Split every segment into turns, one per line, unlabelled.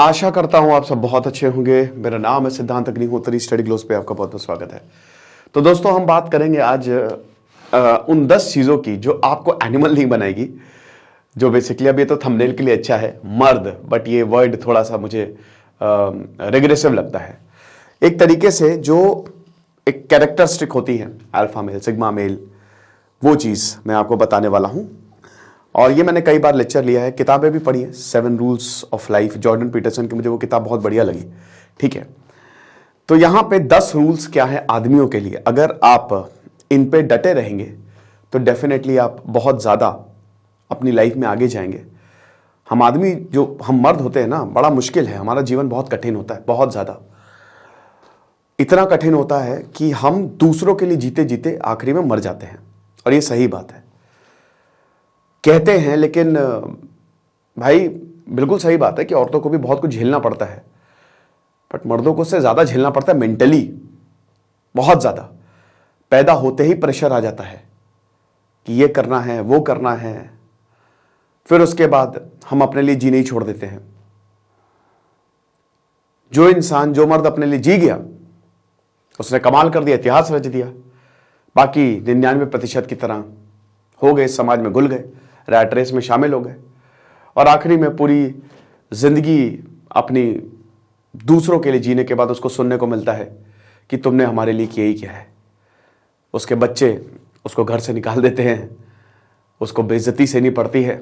आशा करता हूं आप सब बहुत अच्छे होंगे। मेरा नाम है सिद्धांत अग्निहोत्री, स्टडी ग्लोस पे आपका बहुत बहुत स्वागत है। तो दोस्तों, हम बात करेंगे आज उन 10 चीज़ों की जो आपको एनिमल नहीं बनाएगी। जो बेसिकली, अब ये तो थंबनेल के लिए अच्छा है मर्द, बट ये वर्ड थोड़ा सा मुझे रेग्रेसिव लगता है। एक तरीके से जो एक कैरेक्टरिस्टिक होती है, अल्फा मेल, सिग्मा मेल, वो चीज़ मैं आपको बताने वाला हूँ। और ये मैंने कई बार लेक्चर लिया है, किताबें भी पढ़ी है। 7 rules of life, Jordan Peterson की, मुझे वो किताब बहुत बढ़िया लगी। ठीक है, तो यहाँ पे 10 रूल्स क्या है आदमियों के लिए। अगर आप इन पे डटे रहेंगे तो डेफिनेटली आप बहुत ज़्यादा अपनी लाइफ में आगे जाएंगे। हम आदमी, जो हम मर्द होते हैं ना, बड़ा मुश्किल है, हमारा जीवन बहुत कठिन होता है, बहुत ज़्यादा। इतना कठिन होता है कि हम दूसरों के लिए जीते जीते आखिरी में मर जाते हैं। और ये सही बात है, कहते हैं, लेकिन भाई बिल्कुल सही बात है कि औरतों को भी बहुत कुछ झेलना पड़ता है, बट मर्दों को उससे ज़्यादा झेलना पड़ता है मेंटली, बहुत ज़्यादा। पैदा होते ही प्रेशर आ जाता है कि ये करना है, वो करना है। फिर उसके बाद हम अपने लिए जीना ही छोड़ देते हैं। जो इंसान, जो मर्द अपने लिए जी गया, उसने कमाल कर दिया, इतिहास रच दिया। बाकी 99% की तरह हो गए, समाज में घुल गए, रैट रेस में शामिल हो गए, और आखिरी में पूरी जिंदगी अपनी दूसरों के लिए जीने के बाद उसको सुनने को मिलता है कि तुमने हमारे लिए किया ही क्या है। उसके बच्चे उसको घर से निकाल देते हैं, उसको बेइज्जती सहनी पड़ती है,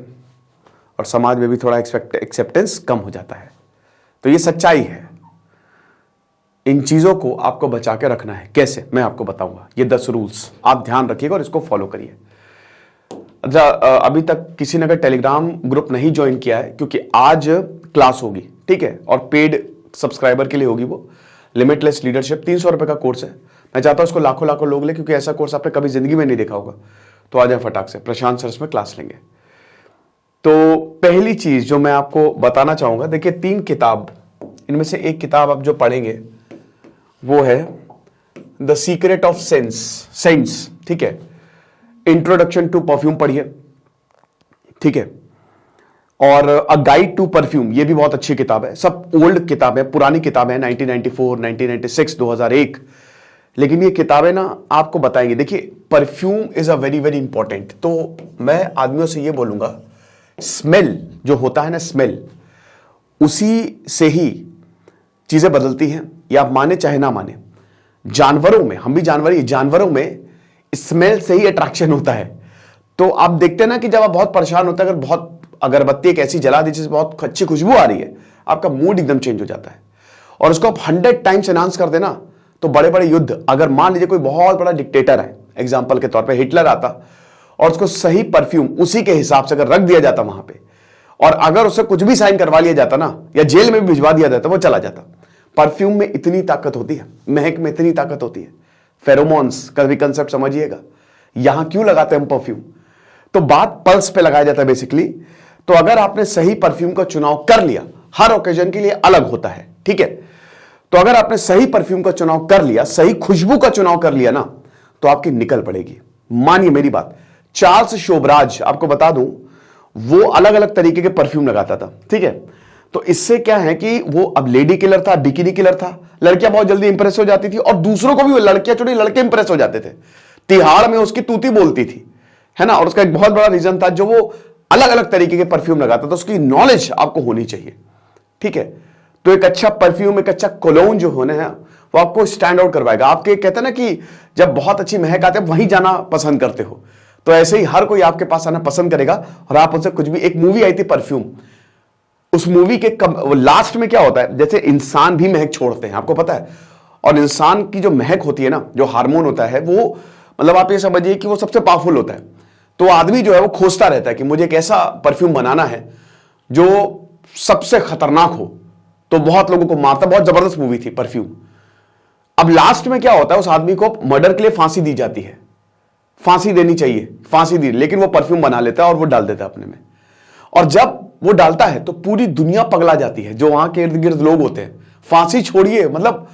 और समाज में भी थोड़ा एक्सेप्टेंस कम हो जाता है। तो ये सच्चाई है। इन चीज़ों को आपको बचा के रखना है। कैसे, मैं आपको बताऊंगा। ये 10 रूल्स आप ध्यान रखिएगा और इसको फॉलो करिए। अच्छा, अभी तक किसी ने अगर टेलीग्राम ग्रुप नहीं ज्वाइन किया है, क्योंकि आज क्लास होगी, ठीक है, और पेड सब्सक्राइबर के लिए होगी वो लिमिटलेस लीडरशिप। 300 रुपये का कोर्स है। मैं चाहता हूं इसको लाखों लाखों लोग ले, क्योंकि ऐसा कोर्स आपने कभी जिंदगी में नहीं देखा होगा। तो आ जाए फटाक से, प्रशांत सर इसमें क्लास लेंगे। तो पहली चीज जो मैं आपको बताना चाहूंगा, देखिए 3 किताब, इनमें से एक किताब आप जो पढ़ेंगे वो है द सीक्रेट ऑफ सेंस। ठीक है, इंट्रोडक्शन टू परफ्यूम पढ़िए, ठीक है, और अ गाइड टू परफ्यूम, ये भी बहुत अच्छी किताब है। सब ओल्ड किताबें, पुरानी किताबें, 1994, 1996, 2001, लेकिन ये किताबें ना आपको बताएंगी। देखिए, perfume is a very very important. तो मैं आदमियों से ये बोलूंगा, स्मेल जो होता है ना, स्मेल, उसी से ही चीजें बदलती हैं, या आप माने चाहे ना माने। जानवरों में, हम भी जानवर ही, जानवरों में स्मेल से ही अट्रैक्शन होता है। तो आप देखते हैं ना कि जब आप बहुत परेशान होते हैं, अगर बहुत अगरबत्ती एक ऐसी जला दी जिससे बहुत अच्छी खुशबू आ रही है, आपका मूड एकदम चेंज हो जाता है। और उसको आप 100 टाइम्स एनहांस कर देना, तो बड़े बड़े युद्ध, अगर मान लीजिए कोई बहुत बड़ा डिक्टेटर है, एग्जाम्पल के तौर पर हिटलर आता, और उसको सही परफ्यूम उसी के हिसाब से अगर रख दिया जाता वहां पे, और अगर उससे कुछ भी साइन करवा लिया जाता ना, या जेल में भी भिजवा दिया जाता, वो चला जाता। परफ्यूम में इतनी ताकत होती है, महक में इतनी ताकत होती है। फेरोमोन्स का भी कंसेप्ट समझिएगा। यहां क्यों लगाते हैं हम परफ्यूम? तो बात पल्स पे लगाया जाता है बेसिकली। तो अगर आपने सही परफ्यूम का चुनाव कर लिया, हर ओकेजन के लिए अलग होता है, ठीक है, तो अगर आपने सही परफ्यूम का चुनाव कर लिया, सही खुशबू का चुनाव कर लिया ना, तो आपकी निकल पड़ेगी। मानिए मेरी बात, चार्ल्स शोबराज, आपको बता दूं, वो अलग अलग तरीके के परफ्यूम लगाता था, ठीक है। तो इससे क्या है कि वो अब लेडी किलर था, बिकिनी किलर था, लड़कियां बहुत जल्दी इंप्रेस हो जाती थी, और दूसरों को भी, वो लड़कियां छोड़ी, लड़के इंप्रेस हो जाते थे। तिहाड़ में उसकी तूती बोलती थी, है ना। और उसका एक बहुत बड़ा रीजन था, जो वो अलग अलग तरीके के परफ्यूम लगाता था। उसकी नॉलेज आपको होनी चाहिए, ठीक है। तो एक अच्छा परफ्यूम, एक अच्छा कोलोन जो होना है, वो आपको स्टैंड आउट करवाएगा। आपके कहते हैं ना कि जब बहुत अच्छी महक आती है, वहीं जाना पसंद करते हो, तो ऐसे ही हर कोई आपके पास आना पसंद करेगा, और आप उनसे कुछ भी। एक मूवी आई थी परफ्यूम, उस मूवी के लास्ट में क्या होता है, जैसे इंसान भी महक छोड़ते हैं, आपको पता है। और इंसान की जो महक होती है ना, जो हार्मोन होता है, वो मतलब आप ये समझिए कि वो सबसे पावरफुल होता है। तो आदमी जो है वो खोजता रहता है कि मुझे एक ऐसा परफ्यूम बनाना है जो सबसे खतरनाक हो, तो बहुत लोगों को मारता। बहुत जबरदस्त मूवी थी परफ्यूम। अब लास्ट में क्या होता है, उस आदमी को मर्डर के लिए फांसी दी जाती है, फांसी देनी चाहिए, फांसी दी, लेकिन वो परफ्यूम बना लेता है और वो डाल देता है अपने में। और जब वो डालता है तो पूरी दुनिया पगला जाती है, जो वहां के इर्द गिर्द लोग होते हैं। फांसी छोड़िए, मतलब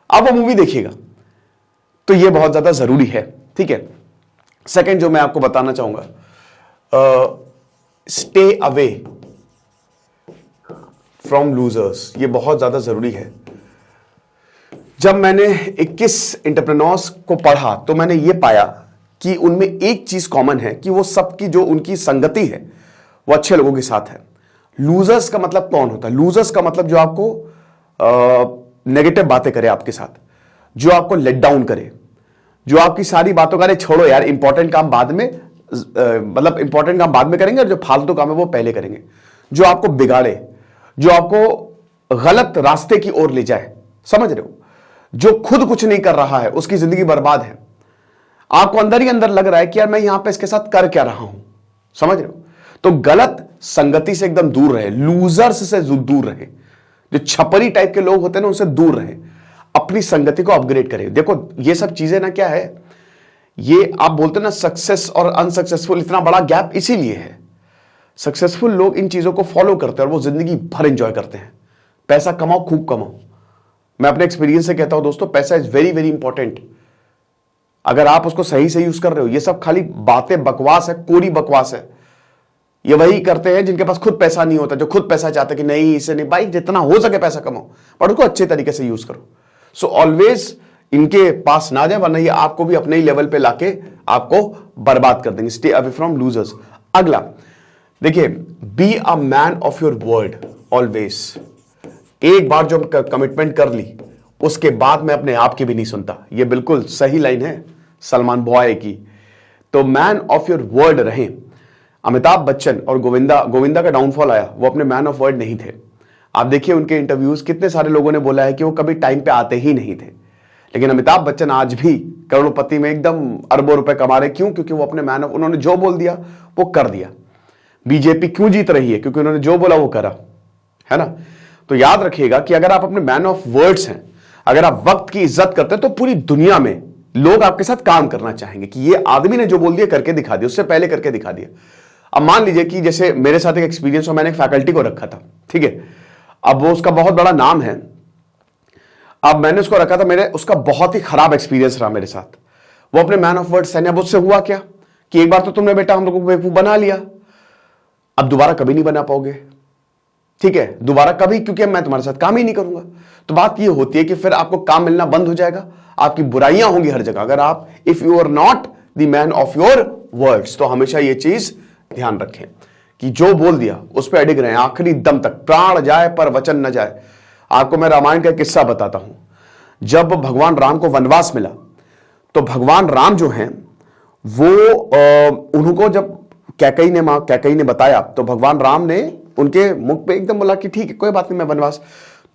आप वो मूवी देखिएगा। तो ये बहुत ज्यादा जरूरी है, ठीक है। सेकंड जो मैं आपको बताना चाहूंगा, स्टे अवे फ्रॉम लूजर्स, ये बहुत ज्यादा जरूरी है। जब मैंने 21 एंटरप्रेन्योर्स को पढ़ा तो मैंने ये पाया कि उनमें एक चीज कॉमन है कि वो सबकी जो उनकी संगति है वो अच्छे लोगों के साथ है। लूजर्स का मतलब कौन होता है? लूजर्स का मतलब जो आपको नेगेटिव बातें करे आपके साथ, जो आपको लेट डाउन करे, जो आपकी सारी बातों का, अरे छोड़ो यार इंपॉर्टेंट काम बाद में, मतलब इंपॉर्टेंट काम बाद में करेंगे और जो फालतू काम है वो पहले करेंगे, जो आपको बिगाड़े, जो आपको गलत रास्ते की ओर ले जाए, समझ रहे हो? जो खुद कुछ नहीं कर रहा है, उसकी जिंदगी बर्बाद है, आपको अंदर ही अंदर लग रहा है कि यार मैं यहां पे इसके साथ कर क्या रहा हूं, समझ रहे हो? तो गलत संगति से एकदम दूर रहे, लूजर्स से दूर रहे, जो छपरी टाइप के लोग होते हैं ना उनसे दूर रहे, अपनी संगति को अपग्रेड करें। देखो ये सब चीजें ना क्या है, ये आप बोलते हैं ना सक्सेस और अनसक्सेसफुल, इतना बड़ा गैप इसीलिए है। सक्सेसफुल लोग इन चीजों को फॉलो करते हैं और वो जिंदगी भर एंजॉय करते हैं। पैसा कमाओ, खूब कमाओ। मैं अपने एक्सपीरियंस से कहता हूं दोस्तों, पैसा इज वेरी वेरी इंपॉर्टेंट। अगर आप उसको सही से यूज कर रहे हो, ये सब खाली बातें बकवास है, कोरी बकवास है। ये वही करते हैं जिनके पास खुद पैसा नहीं होता, जो खुद पैसा चाहते कि नहीं इससे नहीं, भाई जितना हो सके पैसा कमाओ पर उसको अच्छे तरीके से यूज करो। सो ऑलवेज इनके पास ना जाए, वरना ये आपको भी अपने ही लेवल पे लाके आपको बर्बाद कर देंगे। Stay away from losers. अगला देखिए, be a man of your word always. एक बार जो कमिटमेंट कर ली उसके बाद मैं अपने आप की भी नहीं सुनता। ये बिल्कुल सही लाइन है सलमान बॉय की। तो मैन ऑफ योर वर्ड रहें। अमिताभ बच्चन और गोविंदा का डाउनफॉल आया, वो अपने मैन ऑफ वर्ड नहीं थे। आप देखिए उनके इंटरव्यूज, कितने सारे लोगों ने बोला है कि वो कभी टाइम पे आते ही नहीं थे, लेकिन अमिताभ बच्चन आज भी करोड़पति में एकदम अरबों रुपए कमा रहे। क्यों? क्योंकि वो अपने मैन ऑफ, उन्होंने जो बोल दिया वो कर दिया। बीजेपी क्यों जीत रही है? क्योंकि उन्होंने जो बोला वो करा, है ना? तो याद रखिएगा कि अगर आप अपने मैन ऑफ वर्ड्स हैं, अगर आप वक्त की इज्जत करते हैं, तो पूरी दुनिया में लोग आपके साथ काम करना चाहेंगे कि ये आदमी ने जो बोल दिया करके दिखा दिया, उससे पहले करके दिखा दिया। अब मान लीजिए कि जैसे मेरे साथ एक एक्सपीरियंस हो, मैंने एक फैकल्टी को रखा था, ठीक है? अब वो उसका बहुत बड़ा नाम है, अब मैंने उसको रखा था, मेरे उसका बहुत ही खराब एक्सपीरियंस रहा मेरे साथ। वो अपने मैन ऑफ वर्ड्स है। अब उससे हुआ क्या कि एक बार तो तुमने बेटा हम लोगों को बेवकूफ बना लिया, अब दोबारा कभी नहीं बना पाओगे, ठीक है? दोबारा कभी, क्योंकि मैं तुम्हारे साथ काम ही नहीं करूंगा। तो बात ये होती है कि फिर आपको काम मिलना बंद हो जाएगा, आपकी बुराइयां होंगी हर जगह। अगर आप if you are not the man of your words, तो हमेशा ये चीज ध्यान रखें कि जो बोल दिया उस पर अडिग रहे, आखिरी दम तक, प्राण जाए पर वचन न जाए। आपको मैं रामायण का किस्सा बताता हूं। जब भगवान राम को वनवास मिला तो भगवान राम जो हैं वो उनको जब कैकई ने बताया, तो भगवान राम ने उनके मुख पे एकदम बोला कि ठीक है कोई बात नहीं, मैं वनवास।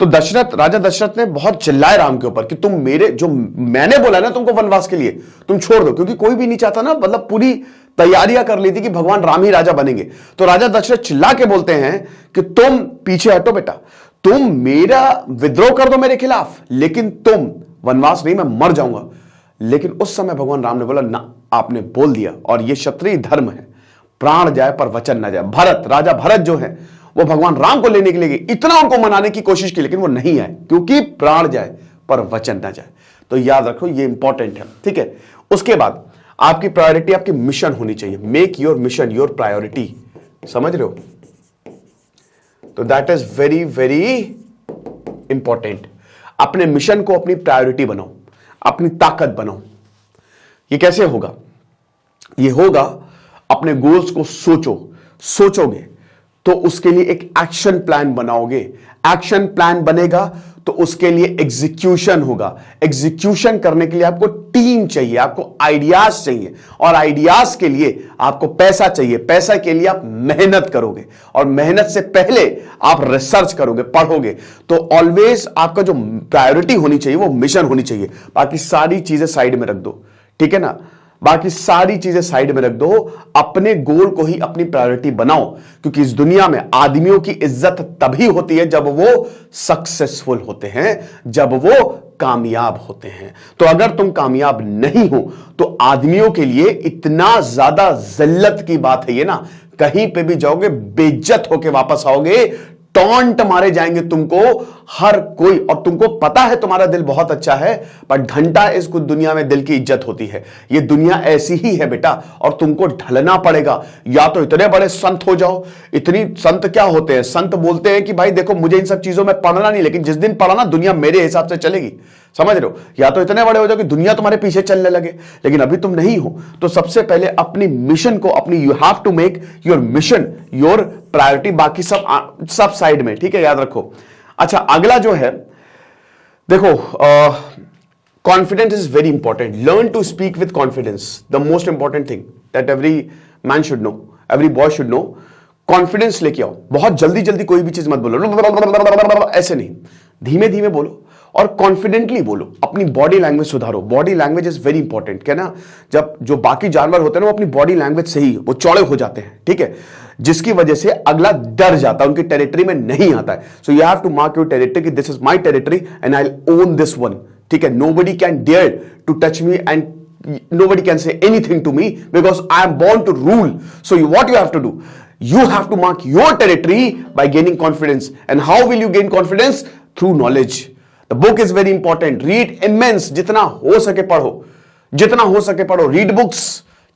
तो राजा दशरथ ने बहुत चिल्लाए राम के ऊपर कि तुम मेरे, जो मैंने बोला ना तुमको वनवास के लिए, तुम छोड़ दो। क्योंकि कोई भी नहीं चाहता ना, मतलब पूरी तैयारियां कर ली थी कि भगवान राम ही राजा बनेंगे। तो राजा दशरथ चिल्ला के बोलते हैं कि तुम पीछे हटो बेटा, तुम मेरा विद्रोह कर दो मेरे खिलाफ, लेकिन तुम वनवास नहीं, मैं मर जाऊंगा। लेकिन उस समय भगवान राम ने बोला ना, आपने बोल दिया, और यह क्षत्रिय धर्म है, प्राण जाए पर वचन न जाए। राजा भरत जो है वो भगवान राम को लेने के लिए गए, इतना उनको मनाने की कोशिश की, लेकिन वो नहीं आए, क्योंकि प्राण जाए पर वचन न जाए। तो याद रखो ये इंपॉर्टेंट है, ठीक है? उसके बाद आपकी प्रायोरिटी आपकी मिशन होनी चाहिए। Make your mission your priority, समझ रहे हो? तो that is very very important. अपने मिशन को अपनी प्रायोरिटी बनाओ, अपनी ताकत बनाओ। ये कैसे होगा? ये होगा अपने गोल्स को सोचोगे तो उसके लिए एक एक्शन प्लान बनाओगे। एक्शन प्लान बनेगा तो उसके लिए एग्जीक्यूशन होगा। एग्जीक्यूशन करने के लिए आपको टीम चाहिए, आपको आइडियाज चाहिए, और आइडियाज के लिए आपको पैसा चाहिए। पैसा के लिए आप मेहनत करोगे, और मेहनत से पहले आप रिसर्च करोगे, पढ़ोगे। तो ऑलवेज आपका जो प्रायोरिटी होनी चाहिए वो मिशन होनी चाहिए। बाकी सारी चीजें साइड में रख दो, ठीक है ना? बाकी सारी चीजें साइड में रख दो, अपने गोल को ही अपनी प्रायोरिटी बनाओ। क्योंकि इस दुनिया में आदमियों की इज्जत तभी होती है जब वो सक्सेसफुल होते हैं, जब वो कामयाब होते हैं। तो अगर तुम कामयाब नहीं हो तो आदमियों के लिए इतना ज्यादा जिल्लत की बात है ये ना, कहीं पे भी जाओगे बेइज्जत होके वापस आओगे, टॉन्ट मारे जाएंगे तुमको, हर कोई, और तुमको पता है तुम्हारा दिल बहुत अच्छा है, पर घंटा इस कुछ दुनिया में दिल की इज्जत होती है। ये दुनिया ऐसी ही है बेटा, और तुमको ढलना पड़ेगा। या तो इतने बड़े संत हो जाओ, इतनी संत क्या होते हैं, संत बोलते हैं कि भाई देखो मुझे इन सब चीजों में पढ़ना नहीं, लेकिन जिस दिन पढ़ा ना दुनिया मेरे हिसाब से चलेगी, समझ रहे हो। या तो इतने बड़े हो जाओ कि दुनिया तुम्हारे पीछे चलने लगे, लेकिन अभी तुम नहीं हो। तो सबसे पहले अपनी मिशन को, अपनी you have to make your mission your priority, बाकी सब साइड में, ठीक है, याद रखो। अच्छा, अगला जो है देखो, confidence is very important. Learn to speak with confidence, the most important thing that every man should know, every boy should know. Confidence लेके आओ, बहुत जल्दी जल्दी कोई भी चीज मत बोलो, ऐसे नहीं, धीमे धीमे बोलो और कॉन्फिडेंटली बोलो। अपनी बॉडी लैंग्वेज सुधारो, body language is very important, क्या ना। जब जो बाकी जानवर होते हैं ना वो अपनी बॉडी लैंग्वेज से ही वो चौड़े हो जाते हैं, ठीक है, जिसकी वजह से अगला डर जाता है, उनकी टेरिटरी में नहीं आता है। So you have to mark your territory कि this is my territory and I will own this one, ठीक है। Nobody can dare to touch me and nobody can say anything to me because I am born to rule. So what you have to do? You have to mark your territory by gaining confidence. And how will you gain confidence? Through knowledge. The book is very important. Read immense. जितना हो सके पढ़ो, जितना हो सके पढ़ो। Read books.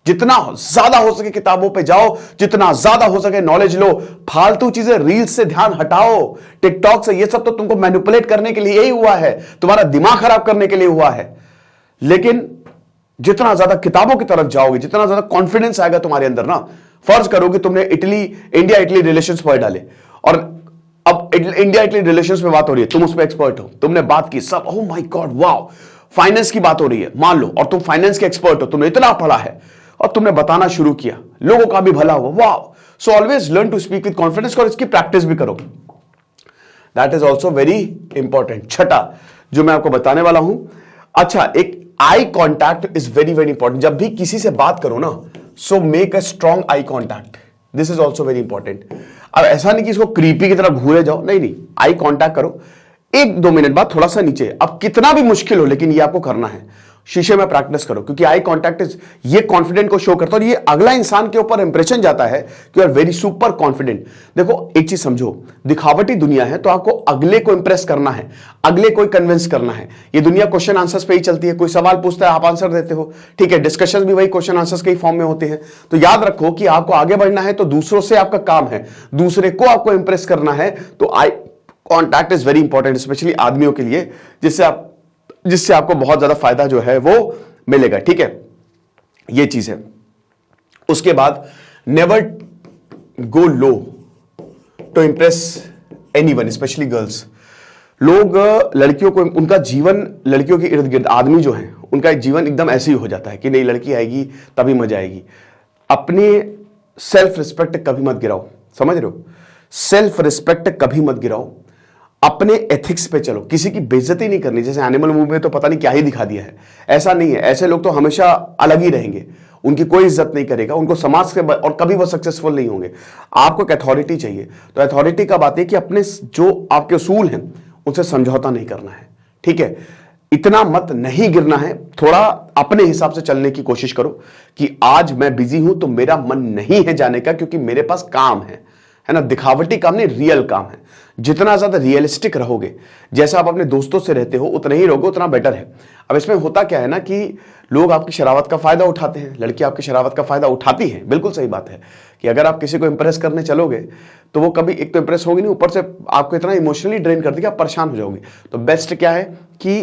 जितना ज्यादा हो सके किताबों पे जाओ, जितना ज्यादा हो सके नॉलेज लो। फालतू चीजें, रील्स से ध्यान हटाओ, टिकटॉक से, ये सब तो तुमको मैनिपुलेट करने के लिए ही हुआ है, तुम्हारा दिमाग खराब करने के लिए हुआ है। लेकिन जितना ज्यादा किताबों की तरफ जाओगे, जितना ज्यादा कॉन्फिडेंस आएगा तुम्हारे अंदर ना। फर्ज करो कि तुमने इंडिया इटली रिलेशंस पढ़ डाले और अब इंडिया इटली रिलेशंस में बात हो रही है, तुम उस पर एक्सपर्ट हो, तुमने बात की सब, oh my God wow, finance की बात हो रही है मान लो, और तुम फाइनेंस के एक्सपर्ट हो, तुमने इतना पढ़ा है और तुमने बताना शुरू किया, लोगों का भी भला हुआ, wow. So always learn to speak with confidence और इसकी प्रैक्टिस भी करो, that is also very important. छठा जो मैं आपको बताने वाला हूं, अच्छा, एक eye contact is very very important. जब भी किसी से बात करो ना, so make a strong eye contact, this is also very important. अब ऐसा नहीं कि इसको क्रीपी की तरह घूरे जाओ, नहीं नहीं, आई कॉन्टैक्ट करो, 1-2 मिनट बाद थोड़ा सा नीचे, अब कितना भी मुश्किल हो लेकिन ये आपको करना है। शीशे में प्रैक्टिस करो, क्योंकि आई कॉन्टैक्ट इज, ये कॉन्फिडेंट को शो करता है और ये अगला इंसान के ऊपर इंप्रेशन जाता है कि you are very super confident. देखो एक चीज समझो, दिखावटी दुनिया है तो आपको अगले को इंप्रेस करना है, अगले को कन्विंस करना है। ये दुनिया क्वेश्चन आंसर्स पे ही चलती है, कोई सवाल पूछता है आप आंसर देते हो, ठीक है, डिस्कशन भी वही क्वेश्चन आंसर्स के फॉर्म में होते हैं। तो याद रखो कि आपको आगे बढ़ना है तो दूसरों से आपका काम है, दूसरे को आपको इंप्रेस करना है। तो आई contact is very important, specially आदमियों के लिए, जिससे आपको बहुत ज्यादा फायदा जो है वो मिलेगा, ठीक है, ये चीज है। उसके बाद never go low to impress anyone, specially girls. लोग लड़कियों को, उनका जीवन लड़कियों के इर्द गिर्द, आदमी जो है उनका जीवन एकदम ऐसे ही हो जाता है कि नहीं लड़की आएगी तभी मजा आएगी। अपने सेल्फ रिस्पेक्ट कभी मत गिराओ, समझ रहे हो, सेल्फ रिस्पेक्ट कभी मत गिराओ, अपने एथिक्स पे चलो, किसी की बेइज्जती नहीं करनी। जैसे एनिमल मूवी में तो पता नहीं क्या ही दिखा दिया है, ऐसा नहीं है। ऐसे लोग तो हमेशा अलग ही रहेंगे, उनकी कोई इज्जत नहीं करेगा, उनको समाज से, और कभी वो सक्सेसफुल नहीं होंगे। आपको एक अथॉरिटी चाहिए, तो अथॉरिटी का बात है कि अपने जो आपके उसूल हैं उनसे समझौता नहीं करना है, ठीक है, इतना मत नहीं गिरना है, थोड़ा अपने हिसाब से चलने की कोशिश करो कि आज मैं बिजी हूं तो मेरा मन नहीं है जाने का, क्योंकि मेरे पास काम है ना। दिखावटी काम नहीं, रियल काम है। जितना ज्यादा रियलिस्टिक रहोगे, जैसा आप अपने दोस्तों से रहते हो उतना ही रहोगे, उतना बेटर है। अब इसमें होता क्या है ना कि लोग आपकी शरारत का फायदा उठाते हैं, लड़की आपकी शरारत का फायदा उठाती है, बिल्कुल सही बात है कि अगर आप किसी को इंप्रेस करने चलोगे तो वो कभी एक तो इंप्रेस होगी नहीं, ऊपर से आपको इतना इमोशनली ड्रेन कर देगी, आप परेशान हो जाओगे। तो बेस्ट क्या है कि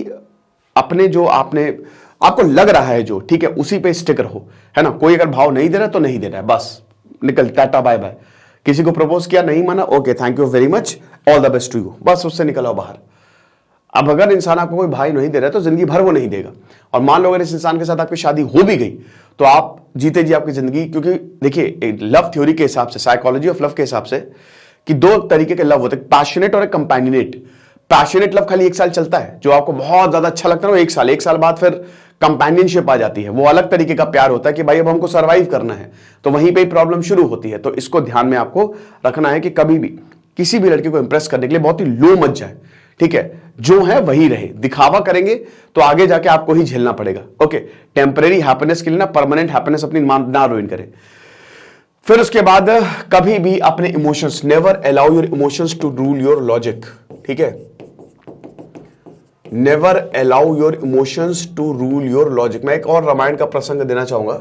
अपने जो आपको लग रहा है जो ठीक है उसी पे स्टिक रहो, है ना। कोई अगर भाव नहीं दे रहा तो नहीं दे रहा है, बस निकल, टाटा बाय बाय। किसी को प्रपोज किया, नहीं माना, okay thank you very much, all the best to you, बस उससे निकल आओ बाहर। अब अगर इंसान आपको कोई भाई नहीं दे रहा है तो जिंदगी भर वो नहीं देगा। और मान लो अगर इस इंसान के साथ आपकी शादी हो भी गई तो आप जीते जी आपकी जिंदगी, क्योंकि देखिए लव थ्योरी के हिसाब से, साइकोलॉजी ऑफ लव के हिसाब से, कि 2 तरीके के लव होते हैं, पैशनेट और एक कंपेनिनेट। पैशनेट लव खाली 1 साल चलता है, जो आपको बहुत ज्यादा अच्छा लगता है वो 1 साल बाद फिर कंपेनियनशिप आ जाती है, वो अलग तरीके का प्यार होता है कि भाई अब हमको सरवाइव करना है, तो वहीं पे ही प्रॉब्लम शुरू होती है। तो इसको ध्यान में आपको रखना है कि कभी भी किसी भी लड़की को इंप्रेस करने के लिए बहुत ही लो मत जाए, ठीक है, जो है वही रहे। दिखावा करेंगे तो आगे जाके आपको ही झेलना पड़ेगा। ओके, टेम्परेरी हैप्पीनेस के लिए ना परमानेंट हैप्पीनेस अपनी ना रुइन करें। फिर उसके बाद कभी भी अपने emotions, never allow your emotions to rule your logic, ठीक है। Never allow your emotions to rule your logic. मैं एक और रामायण का प्रसंग देना चाहूंगा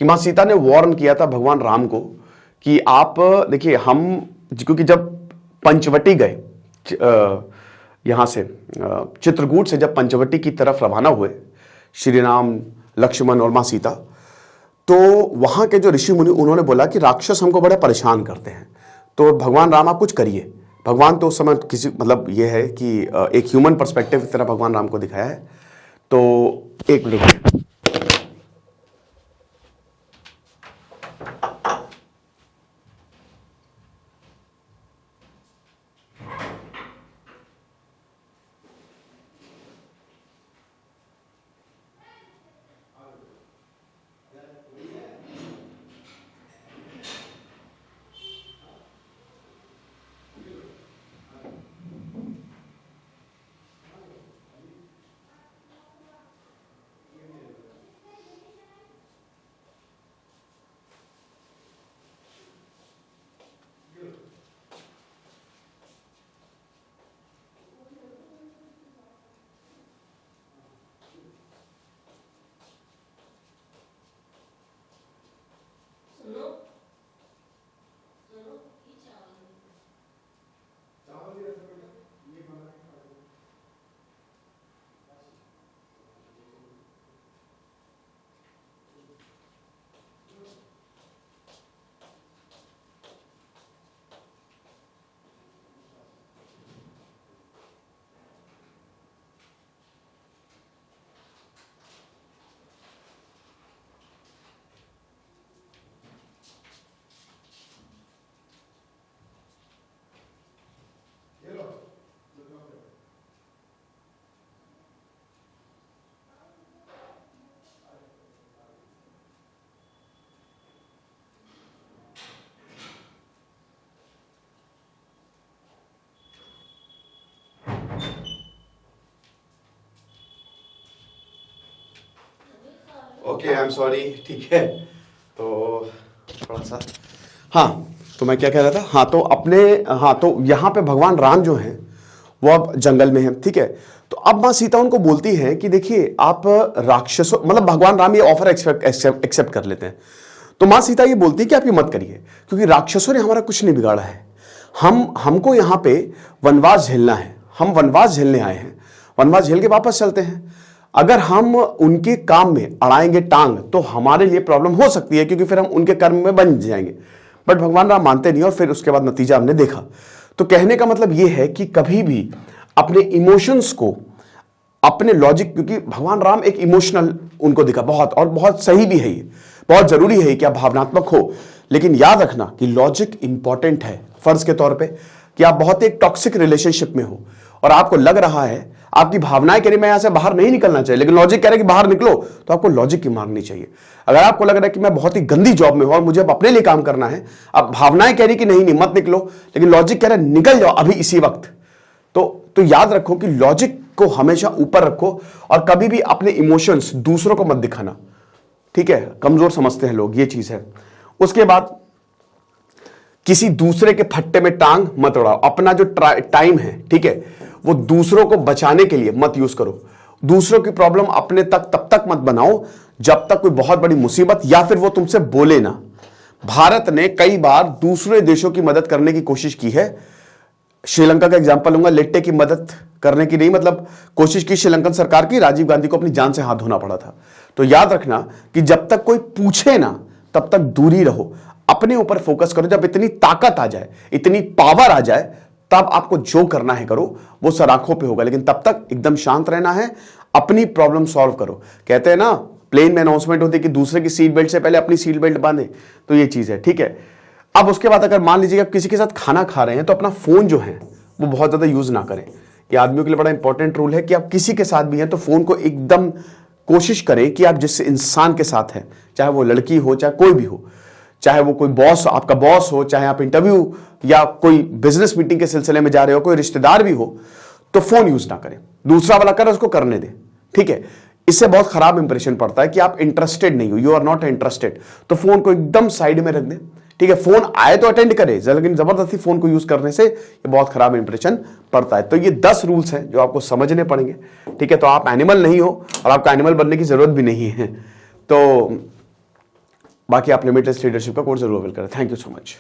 कि मां सीता ने वार्न किया था भगवान राम को कि आप देखिए, हम क्योंकि जब पंचवटी गए यहां से चित्रकूट से जब पंचवटी की तरफ रवाना हुए श्री राम, लक्ष्मण और मां सीता, तो वहां के जो ऋषि मुनि उन्होंने बोला कि राक्षस हमको बड़े परेशान करते हैं, तो भगवान राम आप कुछ करिए। भगवान तो उस समय किसी मतलब ये है कि एक ह्यूमन पर्सपेक्टिव की तरह भगवान राम को दिखाया है। तो एक minute, okay, I am sorry, ठीक है। तो थोड़ा सा, हाँ, तो मैं क्या कह रहा था, हाँ तो अपने, हाँ तो यहाँ पे भगवान राम जो हैं वो अब जंगल में हैं, ठीक है। तो अब माँ सीता उनको बोलती है कि देखिए आप राक्षसों, मतलब भगवान राम ये ऑफर एक्सेप्ट कर लेते हैं। तो माँ सीता ये बोलती है कि आप ये मत करिए, क्योंकि राक्षसों ने हमारा कुछ नहीं बिगाड़ा है। हमको यहाँ पे वनवास झेलना है, हम वनवास झेलने आए हैं, वनवास झेल के वापस चलते हैं। अगर हम उनके काम में अड़ाएंगे टांग तो हमारे लिए प्रॉब्लम हो सकती है, क्योंकि फिर हम उनके कर्म में बन जाएंगे। बट भगवान राम मानते नहीं, और फिर उसके बाद नतीजा हमने देखा। तो कहने का मतलब यह है कि कभी भी अपने इमोशंस को, अपने लॉजिक, क्योंकि भगवान राम एक इमोशनल उनको दिखा बहुत, और बहुत सही भी है, ये बहुत जरूरी है कि आप भावनात्मक हो, लेकिन याद रखना कि लॉजिक इंपॉर्टेंट है। फर्ज के तौर पे कि आप बहुत एक टॉक्सिक रिलेशनशिप में हो और आपको लग रहा है, आपकी भावनाएं कह रही मैं यहां से बाहर नहीं निकलना चाहिए, लेकिन लॉजिक कह रहा है कि बाहर निकलो, तो आपको लॉजिक की मारनी चाहिए। अगर आपको लग रहा है कि मैं बहुत ही गंदी जॉब में हूं और मुझे अब अपने लिए काम करना है, अब भावनाएं कह रही कि नहीं नहीं मत निकलो, लेकिन लॉजिक कह रहा है निकल जाओ अभी इसी वक्त, तो याद रखो कि लॉजिक को हमेशा ऊपर रखो और कभी भी अपने इमोशंस दूसरों को मत दिखाना, ठीक है। कमजोर समझते हैं लोग, ये चीज है। उसके बाद किसी दूसरे के फट्टे में टांग मत अड़ाओ। अपना जो टाइम है, ठीक है, वो दूसरों को बचाने के लिए मत यूज करो। दूसरों की प्रॉब्लम अपने तक तब तक मत बनाओ जब तक कोई बहुत बड़ी मुसीबत या फिर वो तुमसे बोले ना। भारत ने कई बार दूसरे देशों की मदद करने की कोशिश की है। श्रीलंका का एग्जांपल लूंगा, लेट्टे की मदद करने की नहीं, मतलब कोशिश की श्रीलंकन सरकार की, राजीव गांधी को अपनी जान से हाथ धोना पड़ा था। तो याद रखना कि जब तक कोई पूछे ना तब तक दूरी रहो, अपने ऊपर फोकस करो। जब इतनी ताकत आ जाए, इतनी पावर आ जाए, तब आपको जो करना है करो, वो सराखों पे होगा, लेकिन तब तक एकदम शांत रहना है, अपनी प्रॉब्लम सॉल्व करो। कहते हैं ना, प्लेन में अनाउंसमेंट होती है कि दूसरे की सीट बेल्ट से पहले अपनी सीट बेल्ट बांधे, तो ये चीज है, ठीक है। अब उसके बाद अगर मान लीजिए आप किसी के साथ खाना खा रहे हैं तो अपना फोन जो है वो बहुत ज्यादा यूज ना करें। ये आदमियों के लिए बड़ा इंपॉर्टेंट रूल है कि आप किसी के साथ भी हैं तो फोन को एकदम कोशिश करें कि आप जिस इंसान के साथ हैं, चाहे वो लड़की हो चाहे कोई भी हो, चाहे वो कोई बॉस, आपका बॉस हो, चाहे आप इंटरव्यू या कोई बिजनेस मीटिंग के सिलसिले में जा रहे हो, कोई रिश्तेदार भी हो, तो फोन यूज ना करें। दूसरा वाला करे उसको करने दें, ठीक है। इससे बहुत खराब इंप्रेशन पड़ता है कि आप इंटरेस्टेड नहीं हो, यू आर नॉट इंटरेस्टेड। तो फोन को एकदम साइड में रख दें, ठीक है, फोन आए तो अटेंड करे, लेकिन जबरदस्ती फोन को यूज करने से ये बहुत खराब इंप्रेशन पड़ता है। तो ये 10 रूल्स हैं जो आपको समझने पड़ेंगे, ठीक है। तो आप एनिमल नहीं हो और आपको एनिमल बनने की जरूरत भी नहीं है। तो बाकी आप लिमिटलेस लीडरशिप का कोर्स जरूर अवेल करें। Thank you so much.